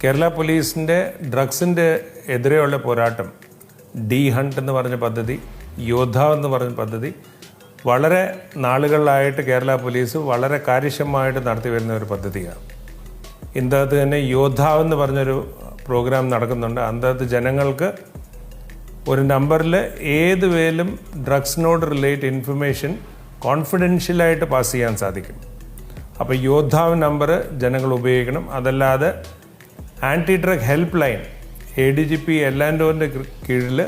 കേരള പോലീസിൻ്റെ ഡ്രഗ്സിൻ്റെ എതിരെയുള്ള പോരാട്ടം ഡി ഹണ്ട് എന്ന് പറഞ്ഞ പദ്ധതി, യോദ്ധാവ് എന്ന് പറഞ്ഞ പദ്ധതി വളരെ നാളുകളിലായിട്ട് കേരള പോലീസ് വളരെ കാര്യക്ഷമമായിട്ട് നടത്തി വരുന്ന ഒരു പദ്ധതിയാണ്. ഇതിനകത്ത് തന്നെ യോദ്ധാവ് എന്ന് പറഞ്ഞൊരു പ്രോഗ്രാം നടക്കുന്നുണ്ട്. അതിനകത്ത് ജനങ്ങൾക്ക് ഒരു നമ്പറിൽ ഏത് വേലും ഡ്രഗ്സിനോട് റിലേറ്റ് ഇൻഫർമേഷൻ കോൺഫിഡൻഷ്യലായിട്ട് പാസ് ചെയ്യാൻ സാധിക്കും. അപ്പോൾ യോദ്ധാവ് നമ്പർ ജനങ്ങൾ ഉപയോഗിക്കണം. അതല്ലാതെ anti drug help line ADGP എല്ലാൻഡോറിൻ്റെ കീഴിൽ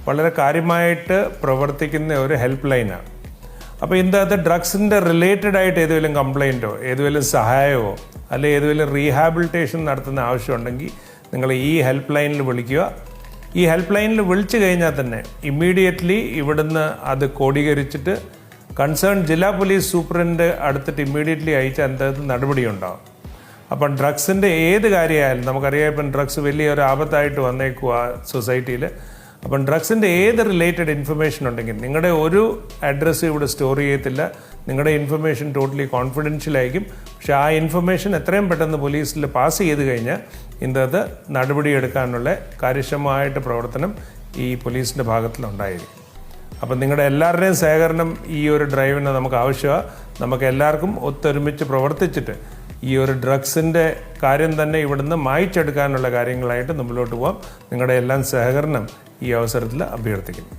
വളരെ കാര്യമായിട്ട് പ്രവർത്തിക്കുന്ന ഒരു ഹെൽപ്പ് ലൈനാണ്. അപ്പോൾ ഇതിനകത്ത് ഡ്രഗ്സിൻ്റെ റിലേറ്റഡ് ആയിട്ട് ഏതെങ്കിലും കംപ്ലയിൻറ്റോ ഏതെങ്കിലും സഹായമോ അല്ലെങ്കിൽ ഏതെങ്കിലും റീഹാബിലിറ്റേഷൻ നടത്തുന്ന ആവശ്യമുണ്ടെങ്കിൽ നിങ്ങൾ ഈ ഹെൽപ്പ് ലൈനിൽ വിളിക്കുക. ഈ ഹെൽപ്പ് ലൈനിൽ വിളിച്ചു കഴിഞ്ഞാൽ തന്നെ ഇമ്മീഡിയറ്റ്ലി ഇവിടുന്ന് അത് കോഡീകരിച്ചിട്ട് കൺസേൺ ജില്ലാ പോലീസ് സൂപ്രണ്ട് അടുത്തിട്ട് ഇമ്മീഡിയറ്റ്ലി അയച്ച് അതിനകത്ത് നടപടിയുണ്ടാകും. അപ്പം ഡ്രഗ്സിൻ്റെ ഏത് കാര്യമായാലും നമുക്കറിയാം, ഇപ്പം ഡ്രഗ്സ് വലിയൊരു ആപത്തായിട്ട് വന്നേക്കുക സൊസൈറ്റിയിൽ. അപ്പം ഡ്രഗ്സിൻ്റെ ഏത് റിലേറ്റഡ് ഇൻഫർമേഷൻ ഉണ്ടെങ്കിൽ നിങ്ങളുടെ ഒരു അഡ്രസ്സ് ഇവിടെ സ്റ്റോർ ചെയ്യത്തില്ല. നിങ്ങളുടെ ഇൻഫർമേഷൻ ടോട്ടലി കോൺഫിഡൻഷ്യൽ ആയിരിക്കും. പക്ഷേ ആ ഇൻഫർമേഷൻ എത്രയും പെട്ടെന്ന് പോലീസിൽ പാസ് ചെയ്ത് കഴിഞ്ഞാൽ ഇതിനകത്ത് നടപടിയെടുക്കാനുള്ള കാര്യക്ഷമമായിട്ട് പ്രവർത്തനം ഈ പോലീസിൻ്റെ ഭാഗത്തിലുണ്ടായിരിക്കും. അപ്പം നിങ്ങളുടെ എല്ലാവരുടെയും സഹകരണം ഈ ഒരു ഡ്രൈവിന് നമുക്ക് ആവശ്യമാണ്. നമുക്ക് എല്ലാവർക്കും ഒത്തൊരുമിച്ച് പ്രവർത്തിച്ചിട്ട് ഈ ഒരു ഡ്രഗ്സിൻ്റെ കാര്യം തന്നെ ഇവിടുന്ന് മായ്ച്ചെടുക്കാനുള്ള കാര്യങ്ങളായിട്ട് മുമ്പിലോട്ട് പോകാം. നിങ്ങളുടെ എല്ലാം സഹകരണം ഈ അവസരത്തിൽ അഭ്യർത്ഥിക്കുന്നു.